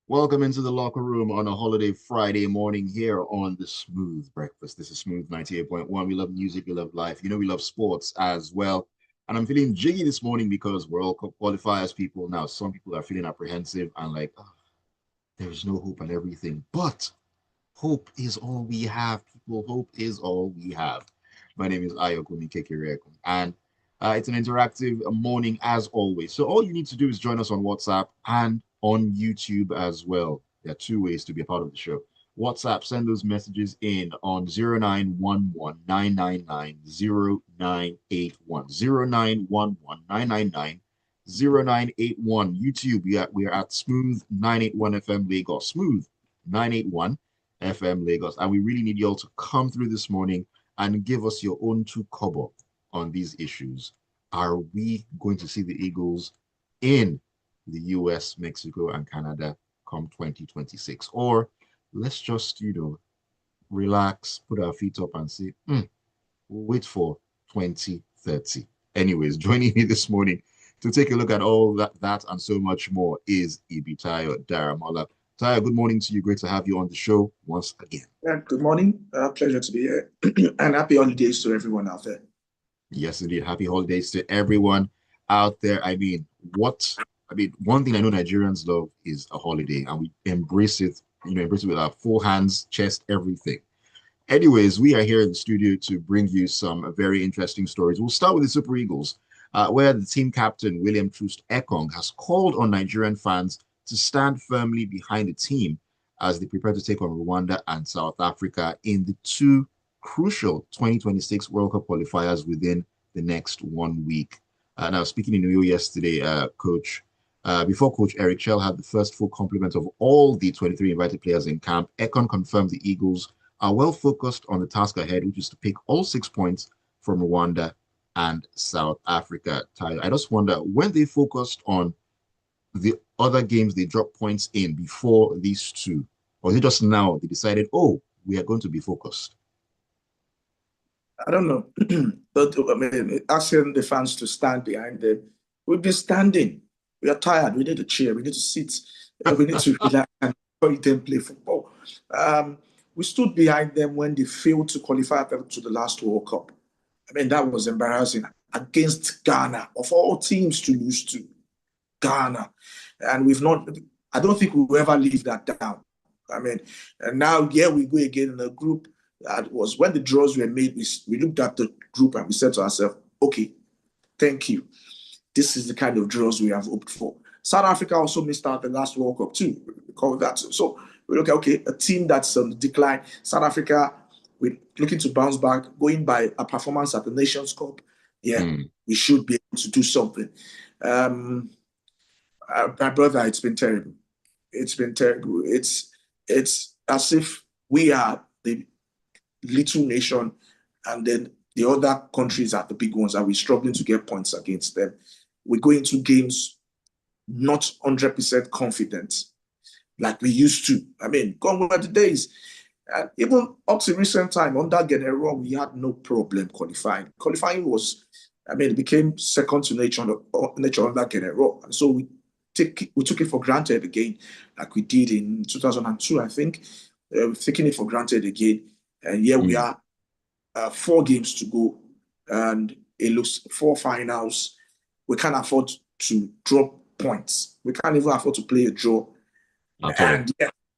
Welcome into the locker room on a holiday Friday morning here on the Smooth Breakfast. This is Smooth 98.1. We love music, we love life. We love sports as well. And I'm feeling jiggy this morning because World Cup qualifiers people now. Some people are feeling apprehensive and like, oh, there's no hope and everything. But hope is all we have, people. Hope is all we have. My name is Ayokunmi, and it's an interactive morning as always. So all you need to do is join us on WhatsApp and on YouTube as well. There are two ways to be a part of the show. WhatsApp, send those messages in on 0911 999 0981. 0981 YouTube, we are at Smooth 981 FM Lagos. Smooth 981 FM Lagos. And we really need you all to come through this morning and give us your own two kobo on these issues. Are we going to see the Eagles in the US, Mexico, and Canada come 2026? Or let's just, relax, put our feet up and say, we'll wait for 2030. Anyways, joining me this morning to take a look at all that and so much more is Ibitayo Daramola. Taya, good morning to you. Great to have you on the show once again. Yeah, good morning. Pleasure to be here. And happy holidays to everyone out there. Yes, indeed. Happy holidays to everyone out there. One thing I know Nigerians love is a holiday, and we embrace it, embrace it with our full hands, chest, everything. Anyways, we are here in the studio to bring you some very interesting stories. We'll start with the Super Eagles, where the team captain, William Troost Ekong, has called on Nigerian fans to stand firmly behind the team as they prepare to take on Rwanda and South Africa in the two crucial 2026 World Cup qualifiers within the next 1 week. Now, speaking in New York yesterday, before Coach Eric Shell had the first full complement of all the 23 invited players in camp, Ekon confirmed the Eagles are well focused on the task ahead, which is to pick all 6 points from Rwanda and South Africa. I just wonder, when they focused on the other games they dropped points in before these two, or is it just now they decided, oh, we are going to be focused? I don't know. But asking the fans to stand behind them, we'll be standing. We are tired. We need to cheer. We need to sit. We need to relax and enjoy them play football. We stood behind them when they failed to qualify to the last World Cup. That was embarrassing against Ghana, of all teams to lose to Ghana. And I don't think we'll ever leave that down. And now, here we go again in a group. That was when the draws were made. We looked at the group and we said to ourselves, okay, thank you. This is the kind of draws we have hoped for. South Africa also missed out the last World Cup too. We call that. So we look at, okay, a team that's on the decline. South Africa, we're looking to bounce back, going by a performance at the Nations Cup. Yeah, we should be able to do something. My brother, it's been terrible. It's been terrible. It's as if we are the little nation, and then the other countries are the big ones, and we're struggling to get points against them. We go into games not 100% confident like we used to. Gone were the days. And even up to recent time, under Genero, we had no problem qualifying. Qualifying was, it became second to nature under Genero. And so we took it for granted again, like we did in 2002, I think. We've taken it for granted again. And here we are, 4 games to go, and it looks 4 finals. We can't afford to drop points. We can't even afford to play a draw. And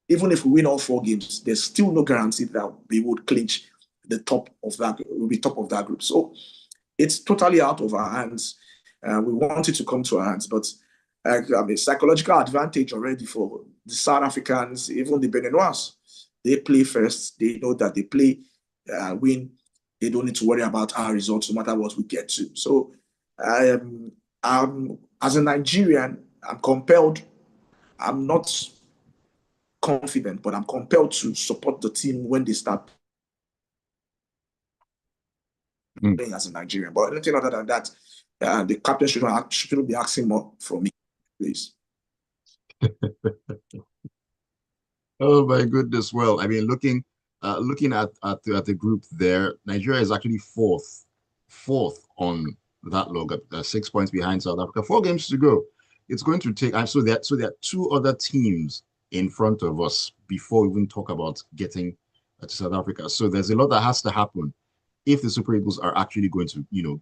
even if we win all 4 games, there's still no guarantee that we would clinch the top of that. We'll be top of that group. So it's totally out of our hands. We want it to come to our hands, but psychological advantage already for the South Africans, even the Beninois. They play first. They know that they play, win. They don't need to worry about our results, no matter what we get to. So, as a Nigerian, I'm compelled. I'm not confident, but I'm compelled to support the team when they start playing as a Nigerian. But anything other than that, the captain shouldn't be asking more from me, please. Oh my goodness! Well, looking at the group there, Nigeria is actually fourth on that log, 6 points behind South Africa. 4 games to go. It's going to take. So there are 2 other teams in front of us before we even talk about getting to South Africa. So there's a lot that has to happen if the Super Eagles are actually going to,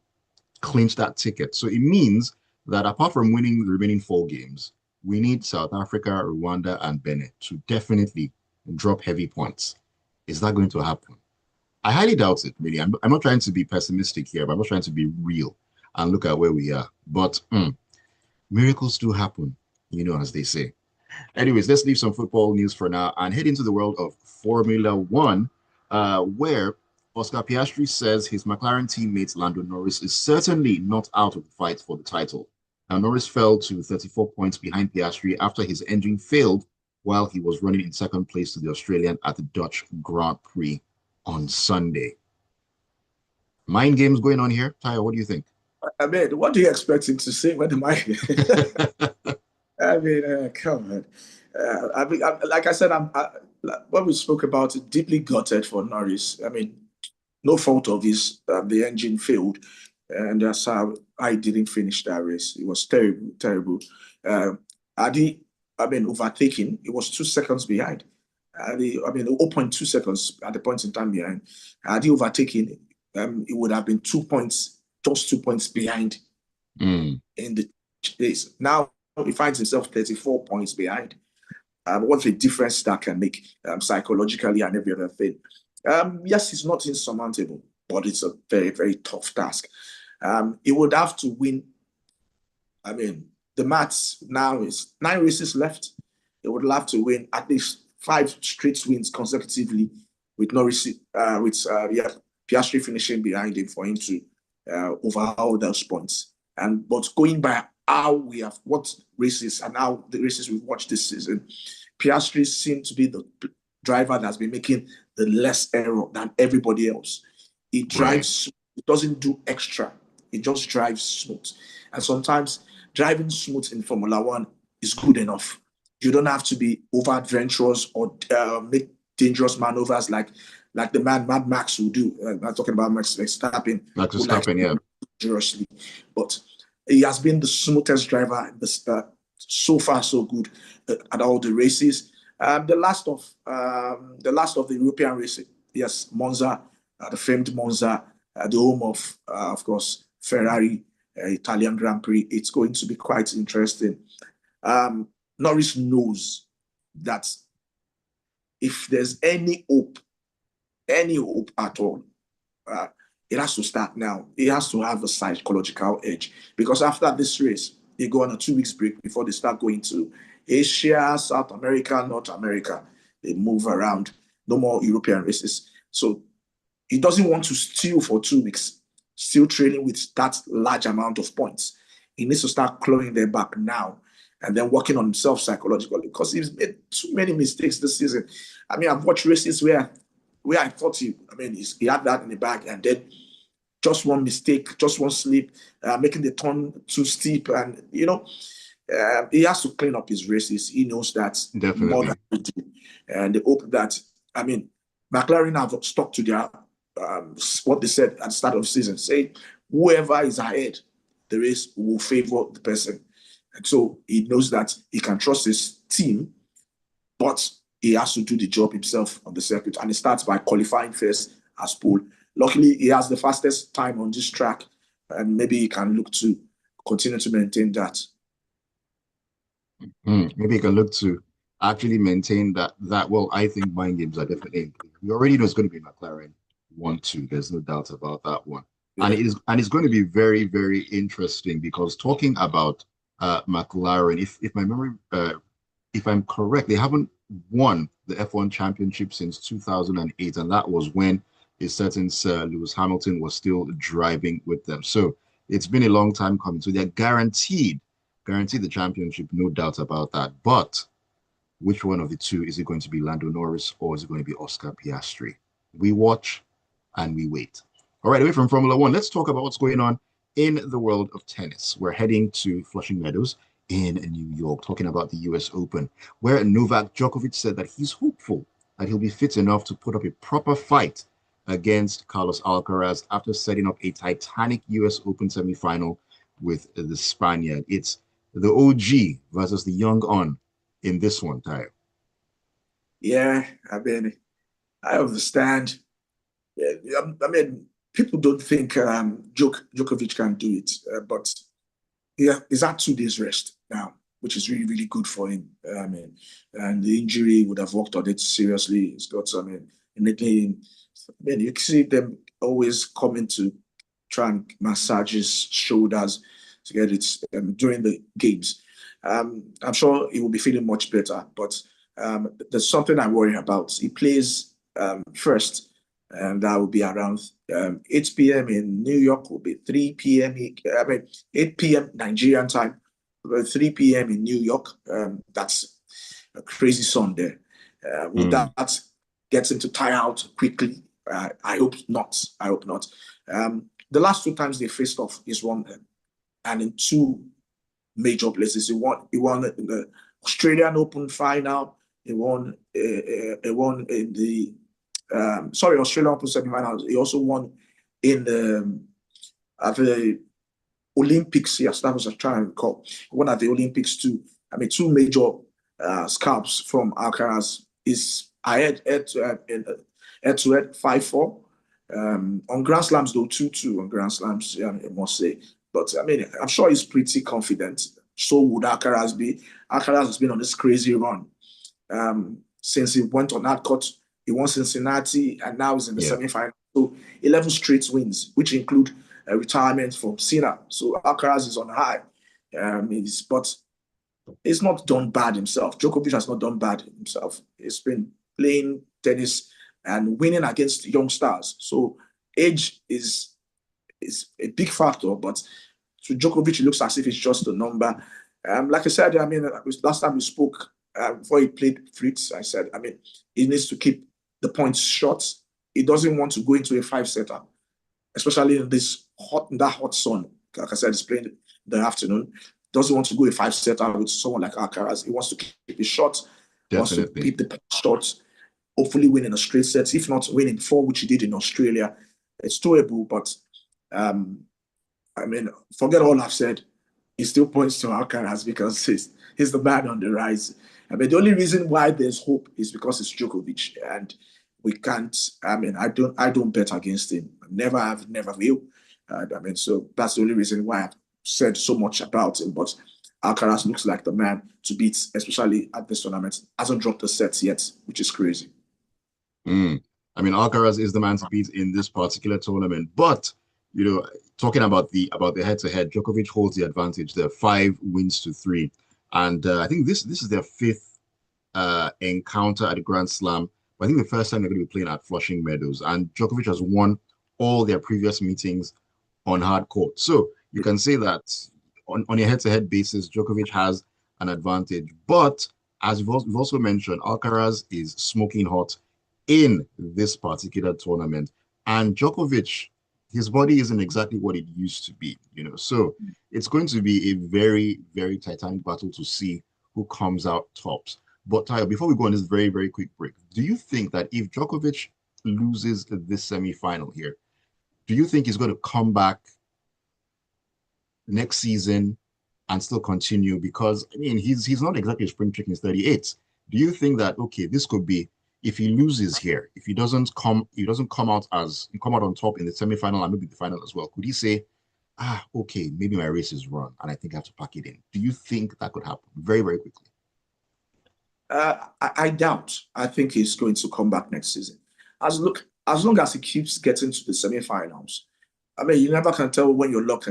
clinch that ticket. So it means that apart from winning the remaining 4 games, we need South Africa, Rwanda, and Benin to definitely drop heavy points. Is that going to happen? I highly doubt it, really. I'm not trying to be pessimistic here, but I'm not trying to be real and look at where we are. But miracles do happen, as they say. Anyways, let's leave some football news for now and head into the world of Formula One, where Oscar Piastri says his McLaren teammate Lando Norris is certainly not out of the fight for the title. Now, Norris fell to 34 points behind Piastri after his engine failed while he was running in second place to the Australian at the Dutch Grand Prix on Sunday. Mind games going on here? Tyler, what do you think? I mean, what do you expect him to say when the mic? I mean, come on. Like I said, when we spoke about it, deeply gutted for Norris. I mean, no fault of his. The engine failed, and that's how I didn't finish that race. It was terrible, terrible. Overtaking. It was 2 seconds behind. 0.2 seconds at the point in time behind. Had he overtaken, it would have been 2 points, just 2 points behind in the race. Now he finds himself 34 points behind. What's the difference that can make psychologically and every other thing? Yes, it's not insurmountable, but it's a very, very tough task. He would have to win. I mean, the maths now is 9 races left. He would have to win at least 5 straight wins consecutively with Norris, Piastri finishing behind him for him to overhaul those points. But going by what races and how the races we've watched this season, Piastri seems to be the driver that's been making the less error than everybody else. He drives, It doesn't do extra. It just drives smooth. And sometimes driving smooth in Formula One is good enough. You don't have to be over adventurous or make dangerous maneuvers like the man Mad Max will do. I'm not talking about Max Verstappen. Max Verstappen, yeah. Dangerously. But he has been the smoothest driver so far, so good at all the races. The last of the European racing, yes, Monza, the famed Monza, the home of course, Ferrari, Italian Grand Prix. It's going to be quite interesting. Norris knows that if there's any hope at all, it has to start now. He has to have a psychological edge because after this race, they go on a 2 weeks break before they start going to Asia, South America, North America. They move around. No more European races. So he doesn't want to steal for 2 weeks, still trailing with that large amount of points. He needs to start clawing their back now and then working on himself psychologically because he's made too many mistakes this season. I mean, I've watched races where I thought he had that in the bag and then just one mistake, just one slip, making the turn too steep. And, he has to clean up his races. He knows that more than we do. And they hope that, McLaren have stuck to their, what they said at the start of the season, say, whoever is ahead, the race will favor the person. And so he knows that he can trust his team, but he has to do the job himself on the circuit. And he starts by qualifying first as pole. Luckily, he has the fastest time on this track, and maybe he can look to continue to maintain that. Maybe he can look to actually maintain that. Well, I think mind games are definitely. We already know it's going to be McLaren 1-2. There's no doubt about that one. Yeah. And it's going to be very, very interesting because talking about McLaren, if my memory, if I'm correct, they haven't won the F1 championship since 2008, and that was when a certain Sir Lewis Hamilton was still driving with them. So it's been a long time coming. So they're guaranteed the championship, no doubt about that. But which one of the two is it going to be, Lando Norris or is it going to be Oscar Piastri? We watch and we wait. All right, away from Formula One, let's talk about what's going on in the world of tennis. We're heading to Flushing Meadows in New York, talking about the US Open, where Novak Djokovic said that he's hopeful that he'll be fit enough to put up a proper fight against Carlos Alcaraz after setting up a titanic US Open semifinal with the Spaniard. It's the OG versus the young on in this one, Tayo. Yeah, I understand. Yeah, people don't think Djokovic can do it, but yeah, he's had 2 days rest now, which is really, really good for him. And the injury would have worked on it seriously. He's got some, you see them always coming to try and massage his shoulders to get it during the games. I'm sure he will be feeling much better, but there's something I worry about. He plays first, and that will be around 8 p.m. in New York, will be 3 p.m. 8 p.m. Nigerian time, 3 p.m. in New York. That's a crazy sun there. Would that get him to tire out quickly? I hope not. I hope not. The last 2 times they faced off is one, and in 2 major places. He won the Australian Open final. He won in the Australian Open semifinals. He also won in at the Olympics. Yes, that was a try and recall. He won at the Olympics too. 2 major scalps from Alcaraz is ahead to head 5-4. On Grand Slams though 2-2 on Grand Slams. I must say. But I'm sure he's pretty confident. So would Alcaraz be. Alcaraz has been on this crazy run since he went on that court. He won Cincinnati, and now he's in the semifinal. So 11 straight wins, which include a retirement from Cena. So Alcaraz is on high. But he's not done bad himself. Djokovic has not done bad himself. He's been playing tennis and winning against young stars. So age is a big factor, but to Djokovic, it looks as if it's just a number. Like I said, last time we spoke, before he played Fritz, I said, he needs to keep the points short. He doesn't want to go into a 5-setter, especially in that hot sun. Like I said, he's playing in the afternoon. Doesn't want to go a 5-setter with someone like Alcaraz. He wants to keep it short. Definitely. Wants to keep the points short. Hopefully win in a straight set. If not, winning 4, which he did in Australia. It's doable, but forget all I've said. He still points to Alcaraz because he's the man on the rise. The only reason why there's hope is because it's Djokovic, and we can't. I don't bet against him. Never have, never will. So that's the only reason why I've said so much about him. But Alcaraz looks like the man to beat, especially at this tournament. Hasn't dropped the sets yet, which is crazy. Alcaraz is the man to beat in this particular tournament, but talking about the head-to-head, Djokovic holds the advantage. They're 5 wins to 3, and I think this is their 5th encounter at the Grand Slam. But I think the first time they're going to be playing at Flushing Meadows, and Djokovic has won all their previous meetings on hard court. So you can say that on a head-to-head basis, Djokovic has an advantage. But as we've also mentioned, Alcaraz is smoking hot in this particular tournament, and Djokovic, his body isn't exactly what it used to be, So it's going to be a very, very titanic battle to see who comes out tops. But Tayo, before we go on this very, very quick break, do you think that if Djokovic loses this semi-final here, do you think he's going to come back next season and still continue? Because he's not exactly a spring chicken, he's 38. Do you think that this could be, if he loses here, if he doesn't come out on top in the semi-final and maybe the final as well, could he say, maybe my race is run and I think I have to pack it in? Do you think that could happen very, very quickly? I doubt. I think he's going to come back next season. As long as he keeps getting to the semi-finals, you never can tell when your luck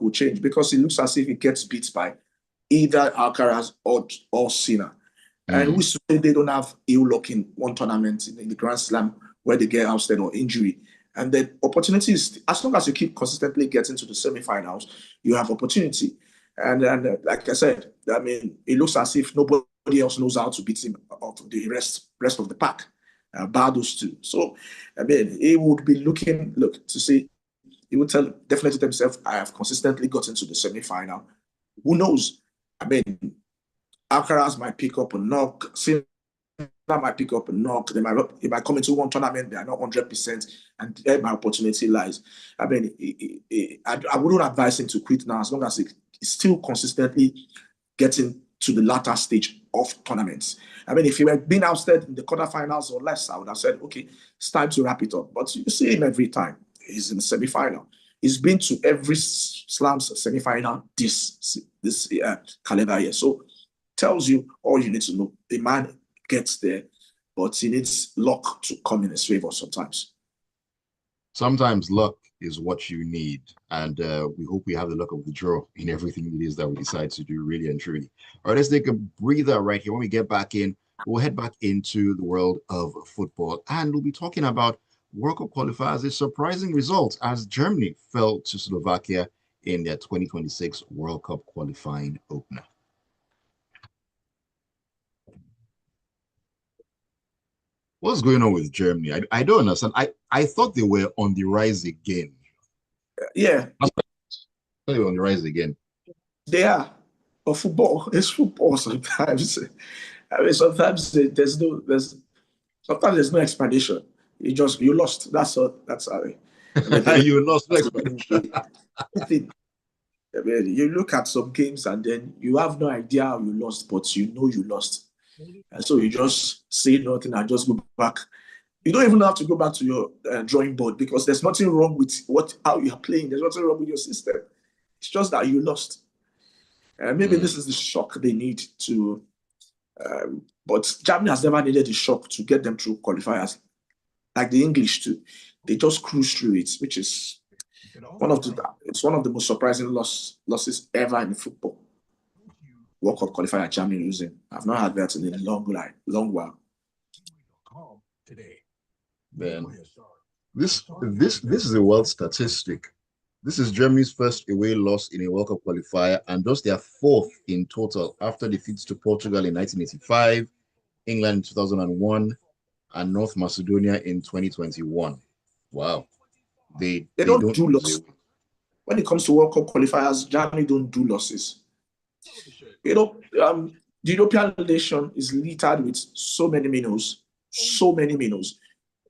will change, because it looks as if he gets beat by either Alcaraz or Cena. And we say they don't have ill luck in one tournament in the Grand Slam where they get ousted or injury. And the opportunities, as long as you keep consistently getting to the semi-finals, you have opportunity. And like I said, it looks as if nobody else knows how to beat him of the rest of the pack, bar those 2. So, he would be looking to see. He would definitely tell himself, I have consistently gotten to the semi-final. Who knows? Alcaraz might pick up a knock. Cena might pick up a knock. They might come into one tournament. They are not 100%, and there my opportunity lies. I wouldn't advise him to quit now, as long as he's still consistently getting to the latter stage of tournaments. I mean, if he had been ousted in the quarterfinals or less, I would have said, okay, it's time to wrap it up. But you see him every time. He's in the semi-final. He's been to every Slams semi-final this calendar year. So tells you all you need to know. The man gets there, but he needs luck to come in his favor sometimes. Sometimes luck is what you need. And we hope we have the luck of the draw in everything it is that we decide to do, really and truly. All right, let's take a breather right here. When we get back in, we'll head back into the world of football. And we'll be talking about World Cup qualifiers, a surprising result as Germany fell to Slovakia in their 2026 World Cup qualifying opener. What's going on with Germany? I don't understand. I thought they were on the rise again. Yeah. I thought they were on the rise again. They are. But football is football sometimes. I mean, sometimes there's no explanation. You lost. That's all. That's how. I mean, You lost no explanation. I mean, you look at some games and then you have no idea how you lost, but you know you lost. And so you just say nothing and just go back. You don't even have to go back to your drawing board because there's nothing wrong with how you're playing. There's nothing wrong with your system. It's just that you lost. Maybe this is the shock they need to. But Germany has never needed a shock to get them through qualifiers, like the English too. They just cruise through it, which is one of the most surprising losses ever in football. World Cup qualifier Germany losing. I've not had that in a long while. Man, this is a world statistic. This is Germany's first away loss in a World Cup qualifier and just their fourth in total after defeats to Portugal in 1985, England in 2001, and North Macedonia in 2021. Wow. They don't do losses. When it comes to World Cup qualifiers, Germany don't do losses. The European nation is littered with so many minnows,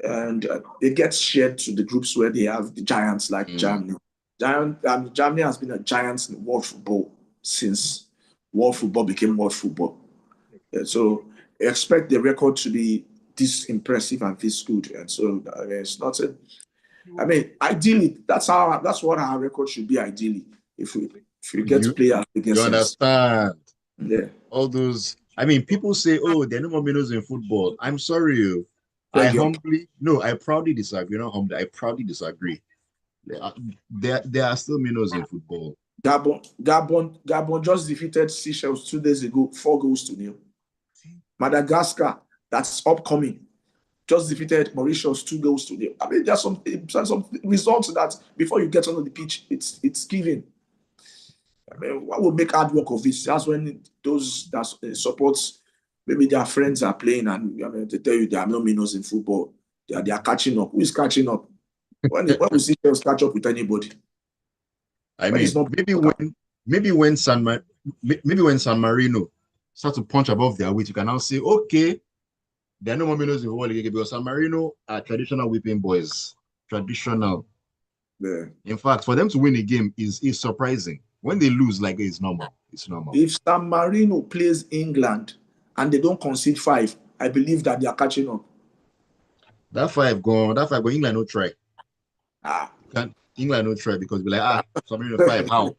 and it gets shared to the groups where they have the giants like Germany. Germany has been a giant in world football since world football became world football. So expect the record to be this impressive and this good. And so it's not a. I mean, ideally, that's what our record should be. Ideally, if we get to play against. You understand? Yeah. All those. I mean, people say, "Oh, there are no more minnows in football." I'm sorry, I proudly disagree. Not humbly, I proudly disagree. There are still minnows in football. Gabon just defeated Seychelles 2 days ago, 4-0. Madagascar, that's upcoming, just defeated Mauritius 2-0. I mean, there's some results that before you get onto the pitch, it's given. I mean, what will make hard work of this? That's when those that supports maybe their friends are playing and they tell you there are no minnows in football. They are catching up. Who is catching up? When we see them catch up with anybody? I mean, maybe when San Marino start to punch above their weight, you can now say, okay, there are no more minnows in football because San Marino are traditional whipping boys. Traditional. Yeah. In fact, for them to win a game is surprising. When they lose, like it's normal. It's normal. If San Marino plays England and they don't concede 5, I believe that they are catching up. That five gone. England no try. England no try because be like, San Marino 5, how?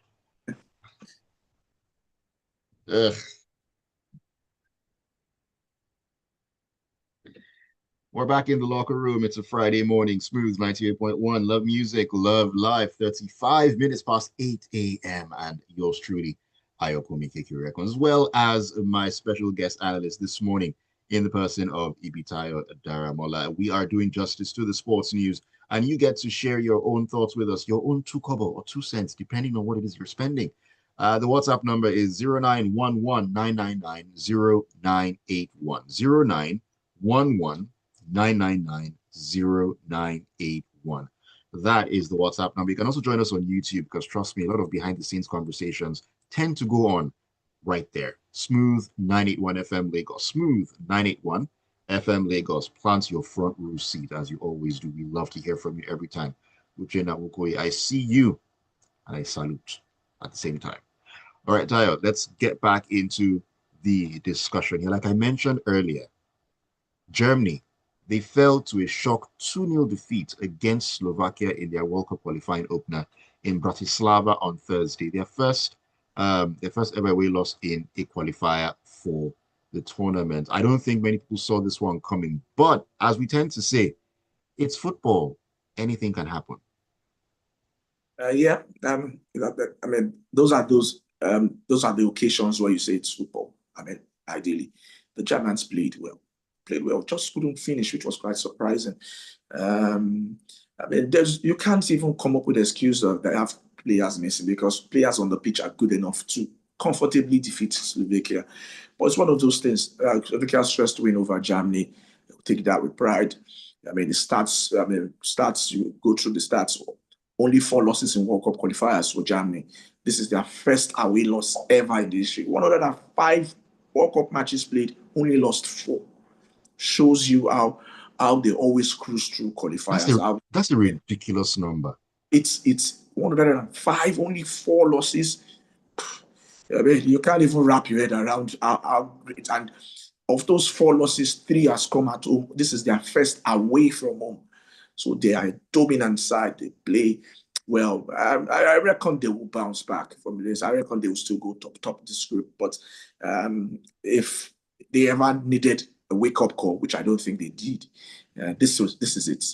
We're back in the locker room. It's a Friday morning. Smooth 98.1. Love music, love life. 35 minutes past 8 a.m. And yours truly, Ayokunmi Ekong, as well as my special guest analyst this morning in the person of Ibitayo Daramola. We are doing justice to the sports news, and you get to share your own thoughts with us, your own 2 kobo or 2 cents, depending on what it is you're spending. The WhatsApp number is 0911-999-0981. 0911-999-0981. That is the WhatsApp number. You can also join us on YouTube because trust me, a lot of behind the scenes conversations tend to go on right there. Smooth 981 FM Lagos. Smooth 981 FM Lagos. Plant your front row seat as you always do. We love to hear from you every time. Uchenna Wukoyi, I see you and I salute at the same time. All right, Tayo, let's get back into the discussion here. Like I mentioned earlier, Germany, they fell to a shock 2-0 defeat against Slovakia in their World Cup qualifying opener in Bratislava on Thursday. Their first ever away loss in a qualifier for the tournament. I don't think many people saw this one coming, but as we tend to say, it's football. Anything can happen. Yeah, I mean, those are the occasions where you say it's football. I mean, ideally, the Germans played well, just couldn't finish, which was quite surprising. I mean, you can't even come up with an excuse that they have players missing because players on the pitch are good enough to comfortably defeat Slovakia. But it's one of those things. Slovakia's first win over Germany, take that with pride. I mean, the stats. I mean, stats. You go through the stats. Only 4 losses in World Cup qualifiers for Germany. This is their first away loss ever in the history. 105 World Cup matches played, only lost 4. Shows you how they always cruise through qualifiers. That's a ridiculous number. It's 105, only 4 losses. I mean, you can't even wrap your head around how great. And of those 4 losses, 3 has come at home. This is their first away from home. So they are a dominant side. They play well. I reckon they will bounce back from this. I reckon they will still go top this group. But if they ever needed a wake-up call, which I don't think they did, this is it.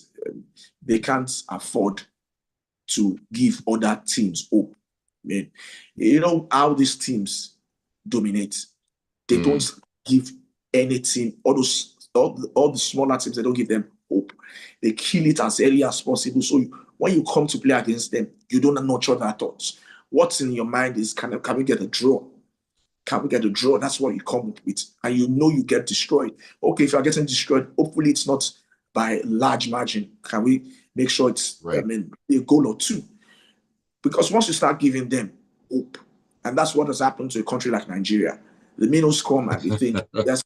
They can't afford to give other teams hope. I mean, you know how these teams dominate. They don't give any team, all the smaller teams, they don't give them hope. They kill it as early as possible. So when you come to play against them, you don't nurture their thoughts. What's in your mind is, can we get a draw? Can we get a draw? That's what you come up with. And you know you get destroyed. Okay, if you're getting destroyed, hopefully it's not by large margin. Can we make sure it's, right. I mean, a goal or 2? Because once you start giving them hope, and that's what has happened to a country like Nigeria, the minnows come and they think, yes,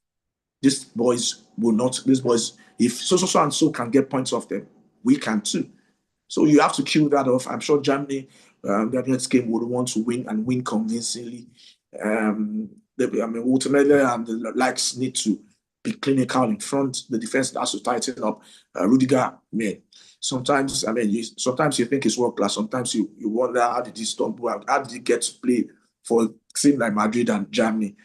these boys will not, if so and so can get points off them, we can too. So you have to kill that off. I'm sure Germany, their next game would want to win and win convincingly. Ultimately, and the likes need to be clinical in front. The defense has to tighten up. Rudiger, man, sometimes you think it's world class. Sometimes you wonder, how did he stumble? How did he get to play for a team like Madrid and Germany?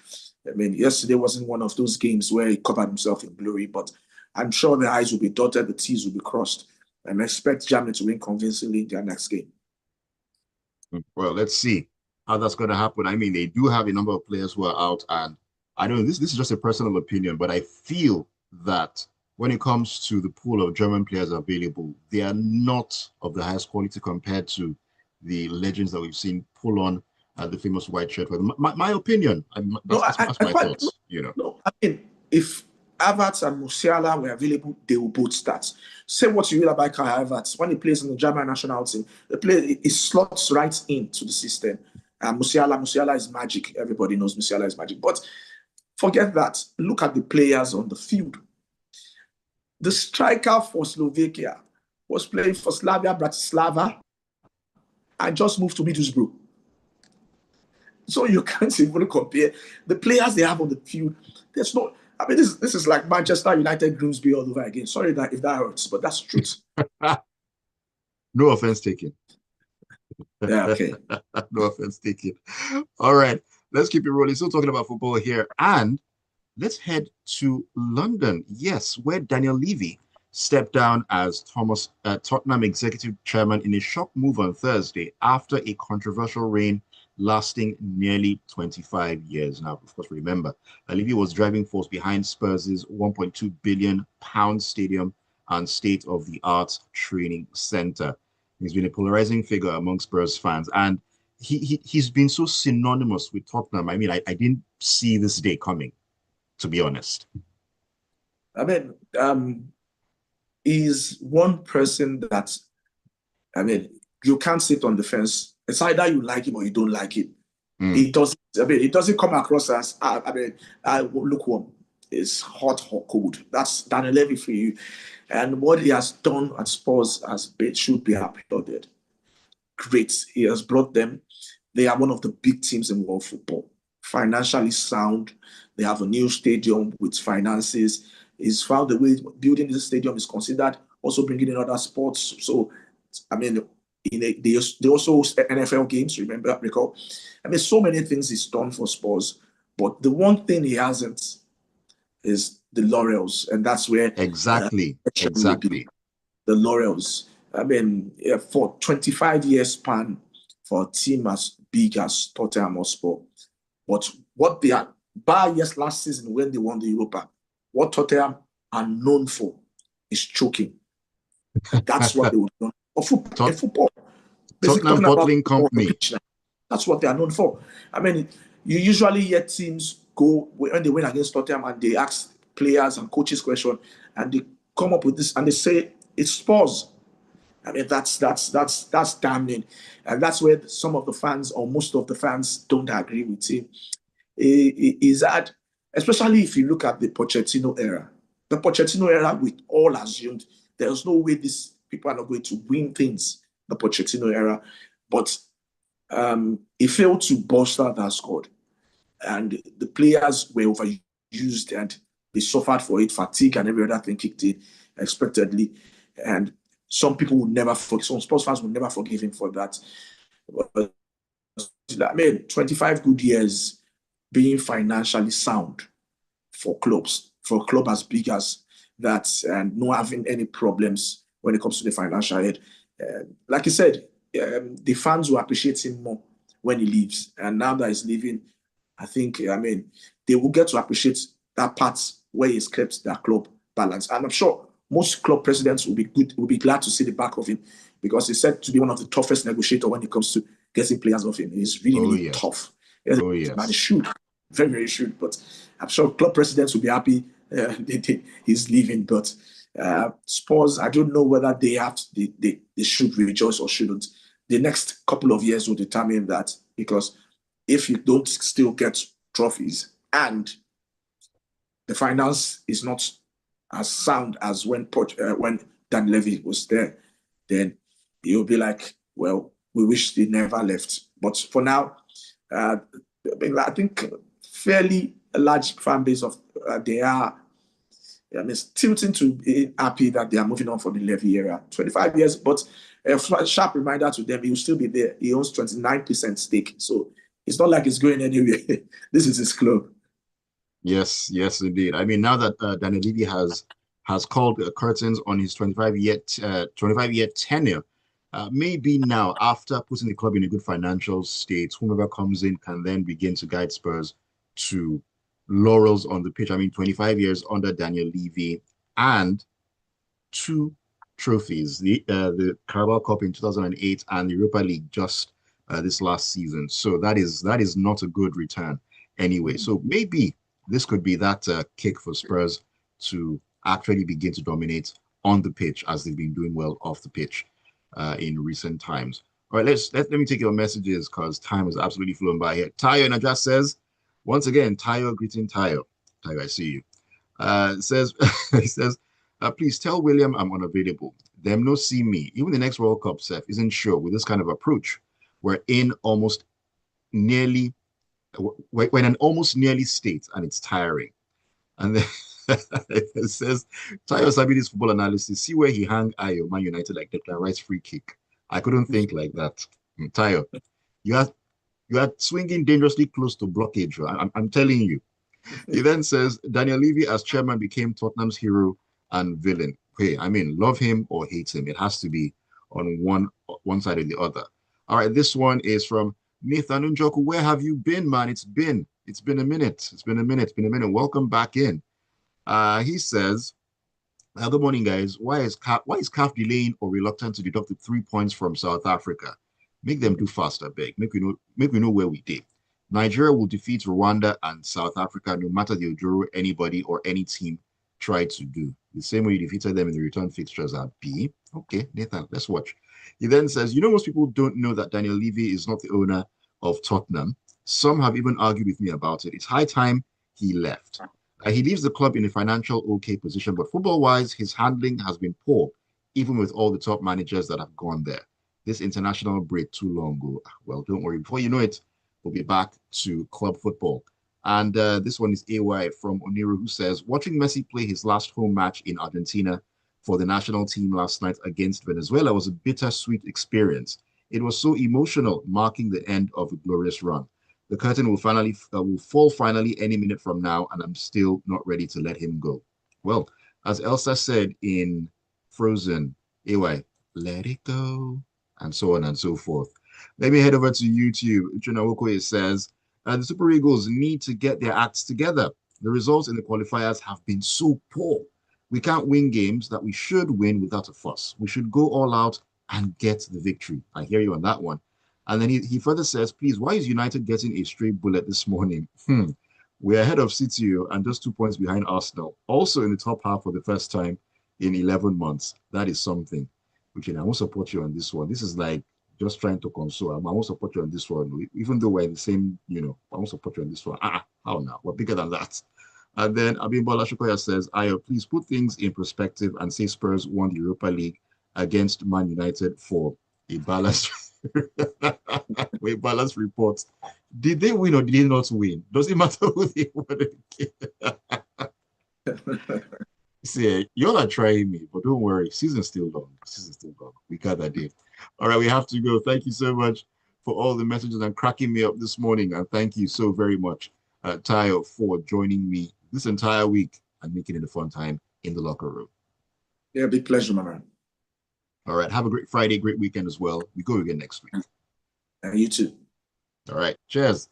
I mean, yesterday wasn't one of those games where he covered himself in glory, but I'm sure the I's will be dotted, the T's will be crossed. And I expect Germany to win convincingly in their next game. Well, let's see how that's going to happen. I mean, they do have a number of players who are out, and I don't know, this is just a personal opinion, but I feel that when it comes to the pool of German players available, they are not of the highest quality compared to the legends that we've seen pull on the famous white shirt. My opinion, that's my thoughts. You know, no, I mean, if Havertz and Musiala were available, they will both start. Say what you will about Kai Havertz. When he plays in the German national team, he slots right into the system. Musiala is magic. Everybody knows Musiala is magic. But forget that. Look at the players on the field. The striker for Slovakia was playing for Slavia Bratislava and just moved to Middlesbrough. So you can't even compare the players they have on the field. There's no, I mean, this is like Manchester United Grimsby all over again. Sorry if that hurts, but that's the truth. No offense taken. Yeah, okay. No offense taken. All right, let's keep it rolling. Still talking about football here, and let's head to London. Yes, where Daniel Levy stepped down as Tottenham executive chairman in a shock move on Thursday after a controversial reign lasting nearly 25 years. Now, of course, remember, Levy was driving force behind Spurs' £1.2 billion stadium and state-of-the-art training center. He's been a polarizing figure among Spurs fans, and he's been so synonymous with Tottenham. I mean, I didn't see this day coming, to be honest. I mean, he's one person that, I mean, you can't sit on the fence. It's either you like him or you don't like him. It doesn't come across as, lukewarm. It's hot or cold. That's Daniel Levy for you. And what he has done at Spurs should be applauded. Great. He has brought them. They are one of the big teams in world football. financially sound. They have a new stadium with finances. He's found a way. Building this stadium is considered also bringing in other sports. So, I mean, they also host NFL games, recall? I mean, so many things he's done for Spurs. But the one thing he hasn't is the laurels. And that's where Exactly. will be Exactly. the laurels. I mean, for 25 years span for a team as big as Tottenham Hotspur, but what they are, bar yes last season when they won the Europa, what Tottenham are known for is choking. And that's what they were known for. Tot Football. Basically Tottenham talking about Bottling football on the Company. pitch now. That's what they are known for. I mean, you usually hear teams go when they win against Tottenham and they ask players and coaches question and they come up with this and they say it's Spurs. I mean, that's damning. And that's where some of the fans or most of the fans don't agree with him. Is that, especially if you look at the Pochettino era, we all assumed there's no way these people are not going to win things, the Pochettino era. But he failed to bolster that squad. And the players were overused and they suffered for it. Fatigue and every other thing kicked in expectedly. And some people will never forgive, some sports fans will never forgive him for that. But, I mean, 25 good years being financially sound for clubs, for a club as big as that, and not having any problems when it comes to the financial head. Like you said, the fans will appreciate him more when he leaves. And now that he's leaving, I think, I mean, they will get to appreciate that part where he's kept their club balance. And I'm sure most club presidents will be glad to see the back of him because he's said to be one of the toughest negotiators when it comes to getting players off him. He's really, Oh, really yes. tough. Oh, Man, he yes. should. Very, very should. But I'm sure club presidents will be happy he's leaving. But Spurs, I don't know whether they should rejoice or shouldn't. The next couple of years will determine that because if you don't still get trophies and the finance is not as sound as when Dan Levy was there, then you'll be like, well, we wish they never left. But for now, I think fairly a large fan base of they are. I mean, tilting to be happy that they are moving on for the Levy era. 25 years, but a sharp reminder to them, he will still be there. He owns 29% stake. So it's not like it's going anywhere. This is his club. Yes, yes, indeed. I mean, now that Daniel Levy has called curtains on his 25-year tenure, maybe now after putting the club in a good financial state, whomever comes in can then begin to guide Spurs to laurels on the pitch. I mean, 25 years under Daniel Levy and two trophies, the Carabao Cup in 2008 and the Europa League just this last season. So that is not a good return anyway. So maybe this could be that kick for Spurs to actually begin to dominate on the pitch as they've been doing well off the pitch in recent times. All right, let me take your messages because time is absolutely flown by here. Tayo Najas says, once again, Tayo greeting Tayo. Tayo, I see you. Says he says, please tell William I'm unavailable. Them no see me. Even the next World Cup, Seth, isn't sure with this kind of approach. We're in almost nearly we're in an almost nearly state and it's tiring. And then it says, Tayo Sabidi's football analysis, see where he hung Ayo, Man United like Declan Rice free kick. I couldn't think like that. Tayo, you are swinging dangerously close to blockage. I'm telling you. He then says, Daniel Levy as chairman became Tottenham's hero and villain. Hey, I mean, love him or hate him. It has to be on one side or the other. All right, this one is from Nathan Unjoku. Where have you been, man? It's been a minute. It's been a minute. It's been a minute. Welcome back in. He says, good morning, guys. Why is CAF delaying or reluctant to deduct the 3 points from South Africa? Make them do faster, beg. Make we know where we did. Nigeria will defeat Rwanda and South Africa no matter the Ojoro anybody or any team tried to do. The same way you defeated them in the return fixtures at B. Okay, Nathan, let's watch. He then says, most people don't know that Daniel Levy is not the owner of Tottenham. Some have even argued with me about it. It's high time he left. He leaves the club in a financial okay position, but football-wise, his handling has been poor, even with all the top managers that have gone there. This international break too long ago. Well, don't worry. Before you know it, we'll be back to club football. And this one is AY from Oniru, who says, watching Messi play his last home match in Argentina for the national team last night against Venezuela was a bittersweet experience. It was so emotional, marking the end of a glorious run. The curtain will fall finally any minute from now, and I'm still not ready to let him go. Well, as Elsa said in Frozen, AY, let it go, and so on and so forth. Let me head over to YouTube. Uchenna says, the Super Eagles need to get their acts together. The results in the qualifiers have been so poor. We can't win games that we should win without a fuss. We should go all out and get the victory. I hear you on that one. And then he further says, please, why is United getting a straight bullet this morning? We're ahead of City and just 2 points behind Arsenal. Also in the top half for the first time in 11 months. That is something. Okay, I won't support you on this one. This is like just trying to console. I won't support you on this one. Even though we're in the same, I won't support you on this one. How now? We're bigger than that. And then Abimbola Shukoya says, Ayo, please put things in perspective and say Spurs won the Europa League against Man United for a balanced, a balanced report. Did they win or did they not win? Does it matter who they won against? See, y'all are trying me, but don't worry. Season's still long. Season's still long. We got that day. All right, we have to go. Thank you so much for all the messages and cracking me up this morning. And thank you so very much, Tayo, for joining me this entire week and making it a fun time in the locker room. Yeah, big pleasure, my man. All right, have a great Friday, great weekend as well. We go again next week. And you too. All right, cheers.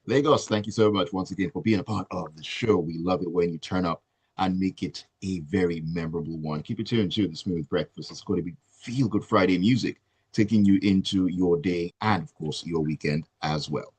Lagos, thank you so much once again for being a part of the show. We love it when you turn up and make it a very memorable one. Keep it tuned to the Smooth Breakfast. It's going to be feel good Friday music, taking you into your day and, of course, your weekend as well.